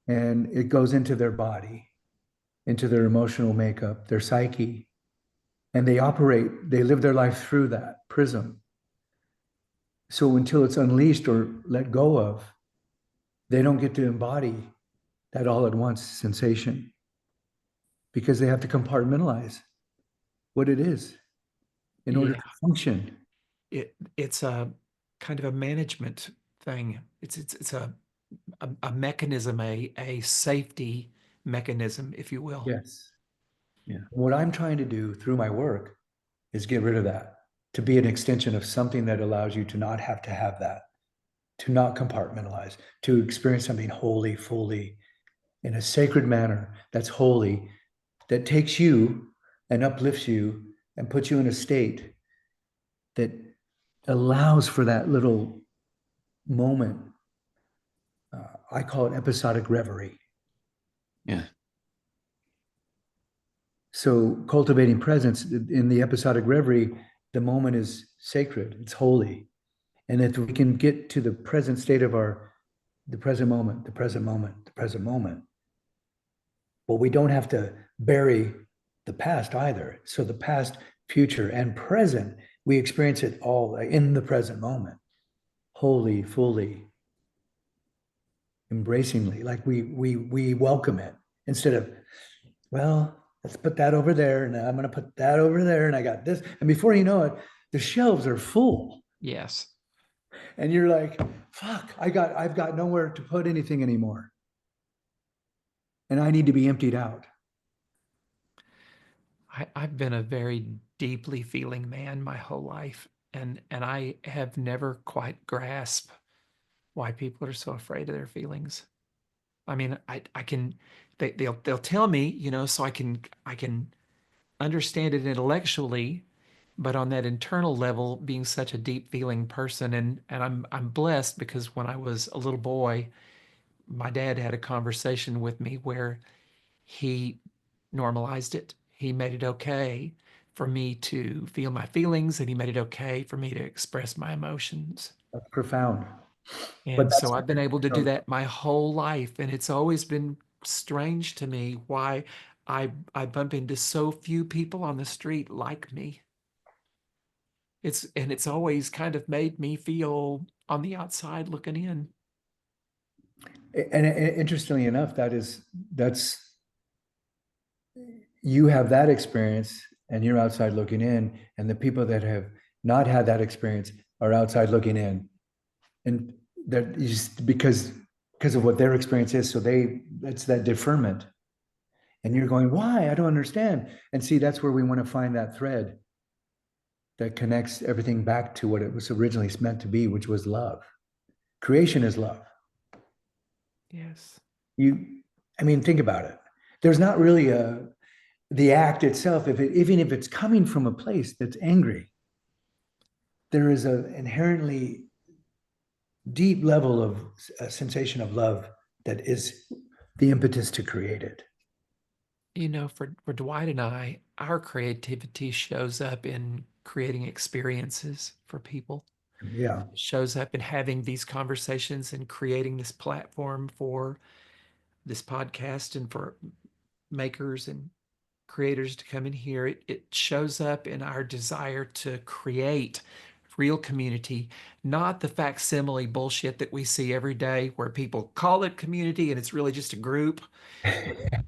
And it goes into their body, into their emotional makeup, their psyche. And they live their life through that prism. So until it's unleashed or let go of, they don't get to embody that all at once sensation, because they have to compartmentalize what it is in order Yeah. to function. It's a kind of a management thing. It's a mechanism, a safety mechanism, if you will. Yes. Yeah. What I'm trying to do through my work is get rid of that, to be an extension of something that allows you to not have to have that, to not compartmentalize, to experience something wholly, fully, in a sacred manner that's holy, that takes you and uplifts you and puts you in a state that allows for that little moment. I call it episodic reverie. Yeah. So cultivating presence in the episodic reverie, the moment is sacred, it's holy. And if we can get to the present state of the present moment, the present moment, the present moment, well, we don't have to bury the past either. So the past, future, and present, we experience it all in the present moment, wholly, fully, embracingly, like we welcome it instead of, well, let's put that over there, and I'm going to put that over there, and I got this, and before you know it, the shelves are full, Yes. and you're like, fuck, I've got nowhere to put anything anymore, and I need to be emptied out. I've been a very deeply feeling man my whole life, and I have never quite grasped why people are so afraid of their feelings. I mean, I can they'll tell me, so I can understand it intellectually, but on that internal level, being such a deep feeling person, and I'm blessed because when I was a little boy, my dad had a conversation with me where he normalized it. He made it okay for me to feel my feelings, and he made it okay for me to express my emotions. That's profound. But And that's, so I've been able to do that my whole life. And it's always been strange to me why I bump into so few people on the street like me. It's always kind of made me feel on the outside looking in. and interestingly enough, that's you have that experience and you're outside looking in, and the people that have not had that experience are outside looking in, and that is because of what their experience is, so that's that deferment, and you're going, why? I don't understand. And see, that's where we want to find that thread that connects everything back to what it was originally meant to be, which was love. Creation is love. Yes. I mean, think about it. There's not really the act itself, even if it's coming from a place that's angry, there is an inherently deep level of a sensation of love that is the impetus to create it. For Dwight and I, our creativity shows up in creating experiences for people. Yeah. It shows up in having these conversations and creating this platform for this podcast and for makers and creators to come in here. It shows up in our desire to create real community, not the facsimile bullshit that we see every day where people call it community and it's really just a group.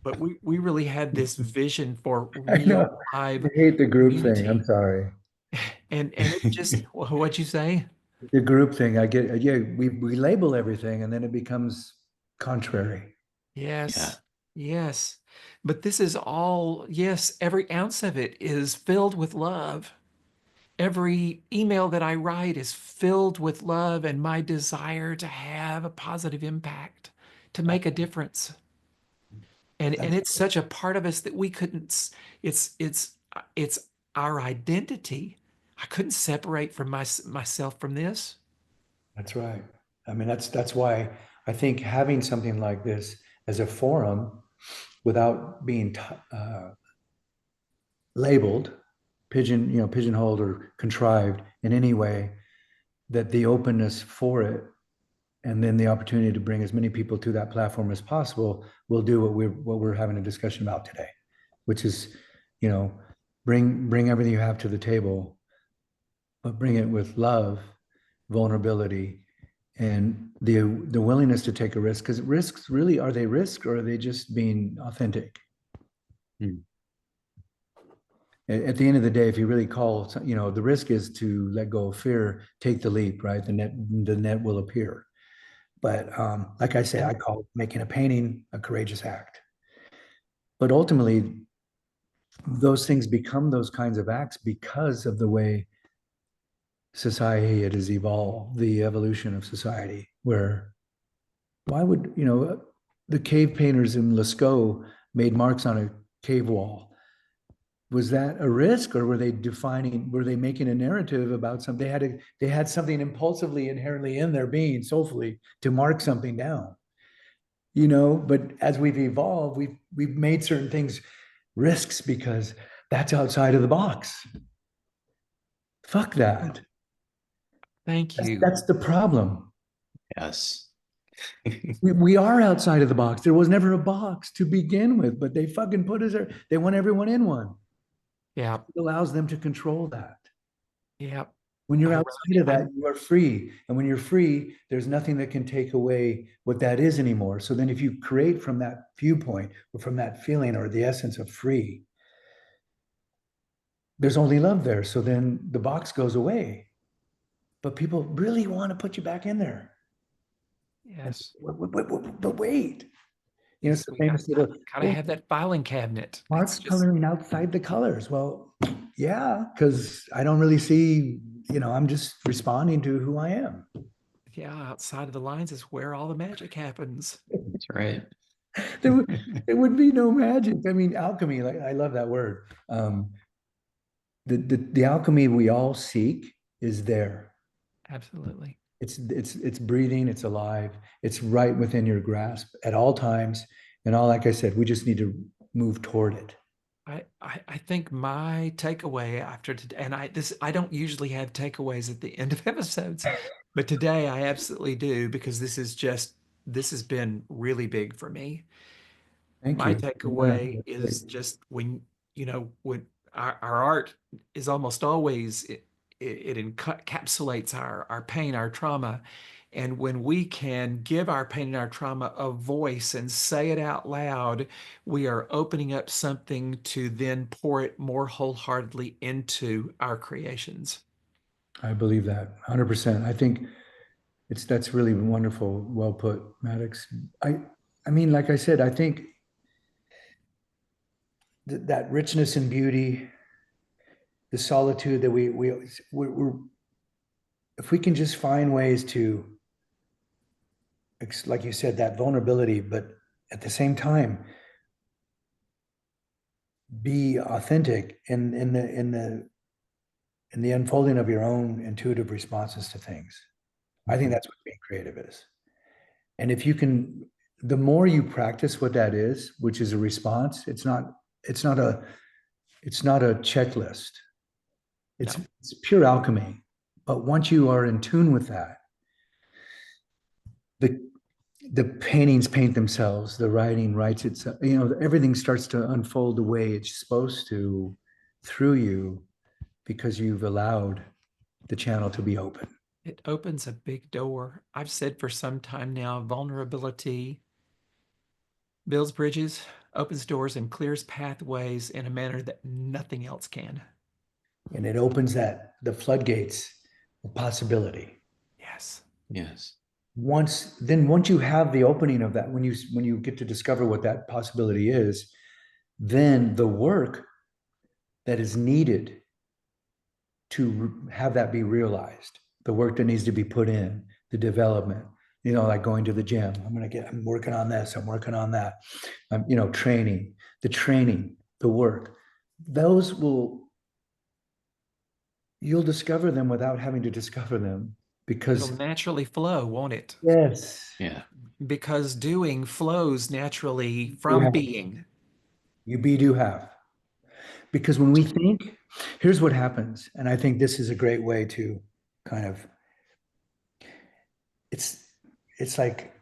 But we really had this vision for I real know. I live hate the group thing. I'm community. sorry. And it's just what'd you say? The group thing, I get, yeah, we label everything and then it becomes contrary. Yeah. Yes, yes. But this is all, yes, every ounce of it is filled with love. Every email that I write is filled with love and my desire to have a positive impact, to make a difference. And That's it's such a part of us that we couldn't, it's our identity. I couldn't separate from myself from this. that's right. I mean, that's why I think having something like this as a forum without being labeled, pigeonholed or contrived in any way, that the openness for it and then the opportunity to bring as many people to that platform as possible will do what we're having a discussion about today, which is, you know, bring everything you have to the table, but bring it with love, vulnerability, and the willingness to take a risk. Because risks, really, are they risk or are they just being authentic? Mm. At the end of the day, if you really call, you know, the risk is to let go of fear, take the leap, right? The net will appear. But like I say, I call making a painting a courageous act. But ultimately, those things become those kinds of acts because of the way society it has evolved, the evolution of society, where why would, you know, the cave painters in Lascaux made marks on a cave wall? Was that a risk, or were they making a narrative about something? They had something impulsively inherently in their being, soulfully, to mark something down. You know, but as we've evolved, we've made certain things risks because that's outside of the box. Fuck that. Thank you. That's the problem. Yes. We are outside of the box. There was never a box to begin with, but they fucking put us there. They want everyone in one. Yeah. It allows them to control that. Yeah. When you're I outside of that, you are free. And when you're free, there's nothing that can take away what that is anymore. So then if you create from that viewpoint or from that feeling or the essence of free, there's only love there. So then the box goes away. But people really want to put you back in there. Yes. But wait, you know, it's Yes, the we famous little, gotta have that filing cabinet. It's Mark just, coloring outside the colors. Well, yeah, because I don't really see, you know, I'm just responding to who I am. yeah, outside of the lines is where all the magic happens. That's right. There would be no magic. I mean, alchemy, like I love that word. The alchemy we all seek is there. Absolutely. It's breathing, it's alive, it's right within your grasp at all times. And all, like I said, we just need to move toward it. I think my takeaway after today, and I don't usually have takeaways at the end of episodes, but today I absolutely do because this has been really big for me. Thank My you. Yeah, takeaway that's great. is just when, when our art is almost always, it encapsulates our pain, our trauma. And when we can give our pain and our trauma a voice and say it out loud, we are opening up something to then pour it more wholeheartedly into our creations. I believe that 100%. I think that's really wonderful. Well put, Maddox. I, I mean, like I said, I think that richness and beauty, the solitude that we're, if we can just find ways to, like you said, that vulnerability, but at the same time, be authentic in the unfolding of your own intuitive responses to things. I think that's what being creative is. And if you can, the more you practice what that is, which is a response, it's not a, it's not a checklist. No, It's pure alchemy. But once you are in tune with that, the the paintings paint themselves, the writing writes itself, you know, everything starts to unfold the way it's supposed to through you because you've allowed the channel to be open. it opens a big door. I've said for some time now, vulnerability builds bridges, opens doors, and clears pathways in a manner that nothing else can. And it opens the floodgates of possibility. Yes. Yes. Once you have the opening of that, when you get to discover what that possibility is, then the work that is needed to have that be realized, the work that needs to be put in, the development, you know, like going to the gym. I'm working on this, I'm working on that. You know, training, the work, those you'll discover them without having to discover them It'll because, naturally flow, won't it? yes, Yeah. Because doing flows naturally you from have, being. you be, do have. Because when we think, here's what happens, and I think this is a great way to kind of, it's it's like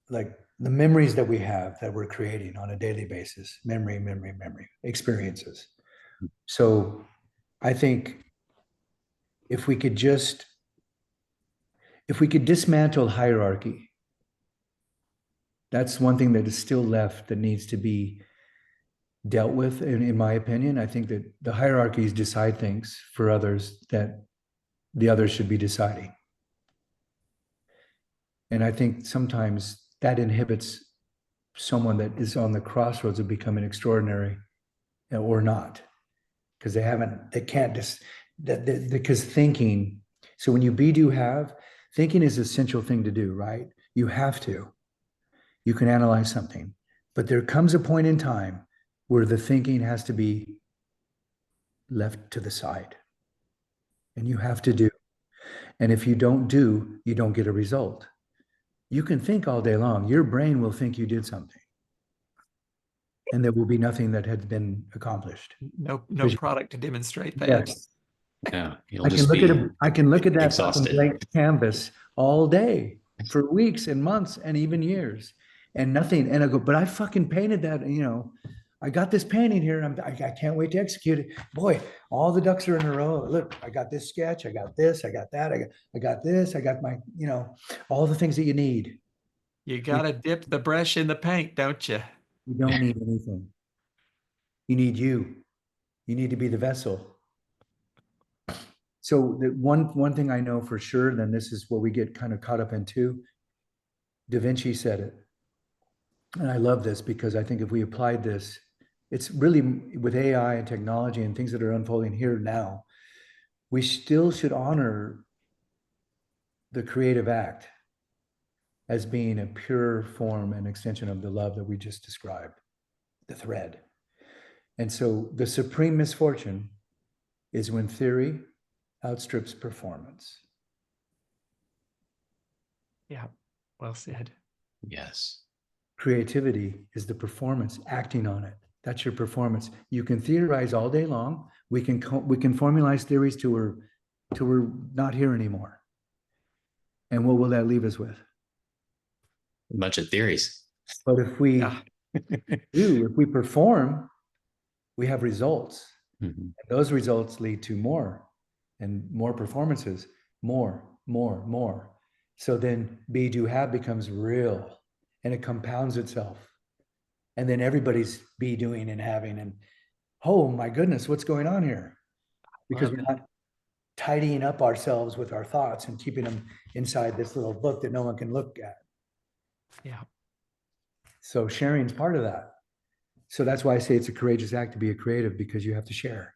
the memories that we have that we're creating on a daily basis, memory, experiences. So I think if we could just, if we could dismantle hierarchy, that's one thing that is still left that needs to be dealt with, in my opinion. I think that the hierarchies decide things for others that the others should be deciding. And I think sometimes that inhibits someone that is on the crossroads of becoming extraordinary or not, because they can't just, because thinking, so when you be, do, have, thinking is an essential thing to do, right? You have to. You can analyze something, but there comes a point in time where the thinking has to be left to the side, and you have to do. And if you don't do, you don't get a result. You can think all day long. Your brain will think you did something, and there will be nothing that has been accomplished. No Because product to demonstrate that. yes, Yeah, you'll just be I can look at that fucking exhausted. blank canvas all day for weeks and months and even years, and nothing. And I go, but I fucking painted that. I got this painting here, and I can't wait to execute it. Boy, all the ducks are in a row. Look, I got this sketch. I got this. I got that. I got this. I got my, all the things that you need. You got to dip the brush in the paint, don't you? You don't need anything. You need you. You need to be the vessel. So the one thing I know for sure, then this is what we get kind of caught up into. Da Vinci said it. And I love this because I think if we applied this, it's really with AI and technology and things that are unfolding here now, we still should honor the creative act as being a pure form and extension of the love that we just described, the thread. And so the supreme misfortune is when theory outstrips performance. Yeah, well said. Yes. Creativity is the performance, acting on it. That's your performance. You can theorize all day long. We can formalize theories till we're not here anymore. And what will that leave us with? A bunch of theories. But if we Yeah. if we perform, we have results. Mm-hmm. And those results lead to more and more performances, more. So then be, do, have becomes real, and it compounds itself. And then everybody's be, doing, and having, and oh my goodness, what's going on here? Because we're not tidying up ourselves with our thoughts and keeping them inside this little book that no one can look at. Yeah. So sharing is part of that. So that's why I say it's a courageous act to be a creative, because you have to share.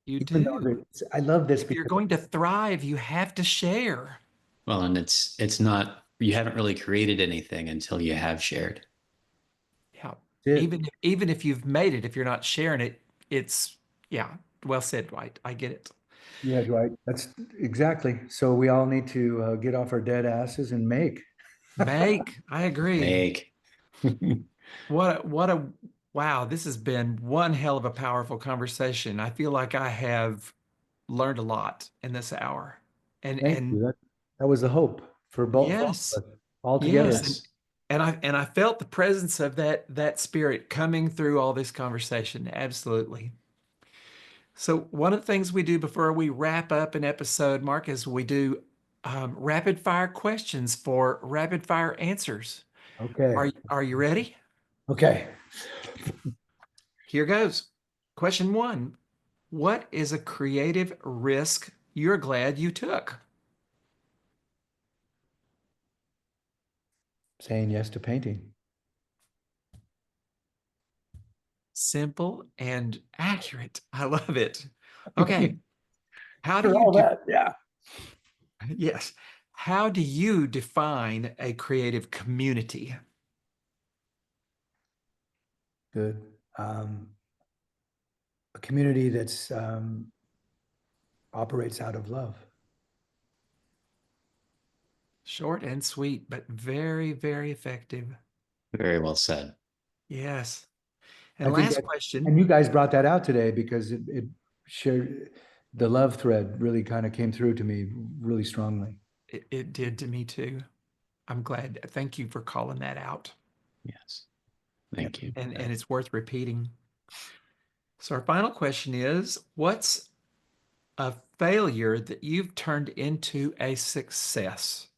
You Even do. though I love this If you're because going to thrive, you have to share. Well, and it's not, you haven't really created anything until you have shared. Yeah. it, Even if you've made it, if you're not sharing it, it's yeah, well said, Dwight. I get it. yeah, right. That's exactly. So we all need to get off our dead asses and make. Make, I agree. Make. What a wow, this has been one hell of a powerful conversation. I feel like I have learned a lot in this hour. And Thank you. That was the hope for both of yes, us all together. yes. Yes. And I felt the presence of that spirit coming through all this conversation. Absolutely. So one of the things we do before we wrap up an episode, Mark, is we do rapid fire questions for rapid fire answers. Okay. Are you ready? Okay. Here goes. Question one. What is a creative risk you're glad you took? Saying yes to painting. Simple and accurate. I love it. Okay. How do For you all that, yeah. yes. How do you define a creative community? Good. A community that's operates out of love. Short and sweet, but very, very effective. Very well said. Yes. I And think last that, question. and you guys brought that out today because it shared the love thread really kind of came through to me really strongly. It did to me too. I'm glad. Thank you for calling that out. Yes. Thank you. And it's worth repeating. So our final question is, what's a failure that you've turned into a success?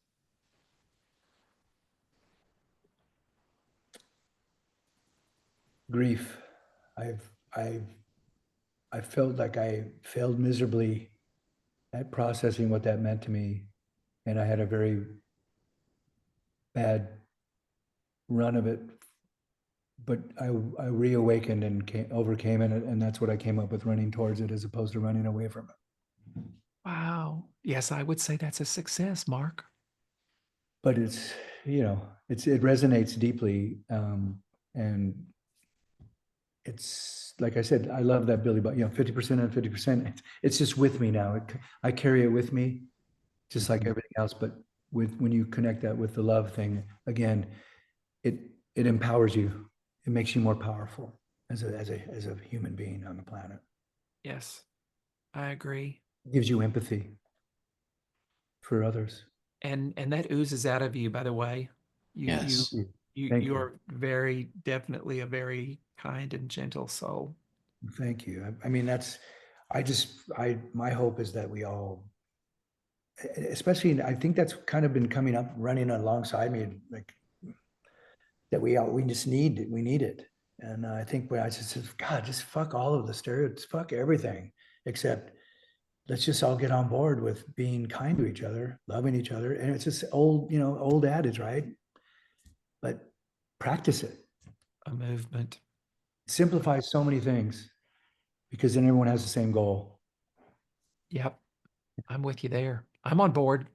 Grief. I've, I've, I felt like I failed miserably at processing what that meant to me. And I had a very bad run of it, but I reawakened and overcame it. And that's what I came up with, running towards it as opposed to running away from it. Wow. Yes, I would say that's a success, Mark. But it's, it resonates deeply. And it's, like I said, I love that Billy, but 50% and 50%, it's just with me now. I carry it with me just like Mhm. everything else. But when you connect that with the love thing, again, it empowers you. It makes you more powerful as a human being on the planet. Yes, I agree. It gives you empathy for others. And that oozes out of you, by the way. You you Yes. Thank you. you're very definitely a very kind and gentle soul. Thank you. I mean, my hope is that we all, especially, I think that's kind of been coming up, running alongside me, like that we just we need it. And I think when I just said, God, just fuck all of the stereotypes, fuck everything, except let's just all get on board with being kind to each other, loving each other. And it's just old adage, right? But practice it. A movement. It simplifies so many things because then everyone has the same goal. Yep, I'm with you there. I'm on board.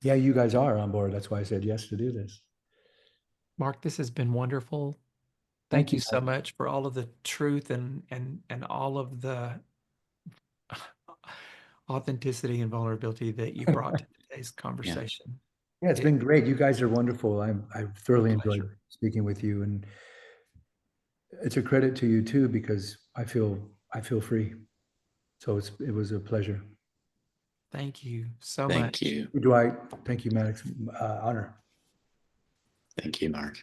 Yeah, you guys are on board. That's why I said yes to do this. Mark, this has been wonderful. Thank Thank you you. so much for all of the truth and all of the authenticity and vulnerability that you brought to today's Yeah. conversation. Yeah, it's It been great. You guys are wonderful. I've was a thoroughly enjoyed pleasure. speaking with you, and it's a credit to you too because I feel free. So it was a pleasure. Thank you so Thank much. you. Dwight, thank you, Maddox. Honor. Thank you, Mark.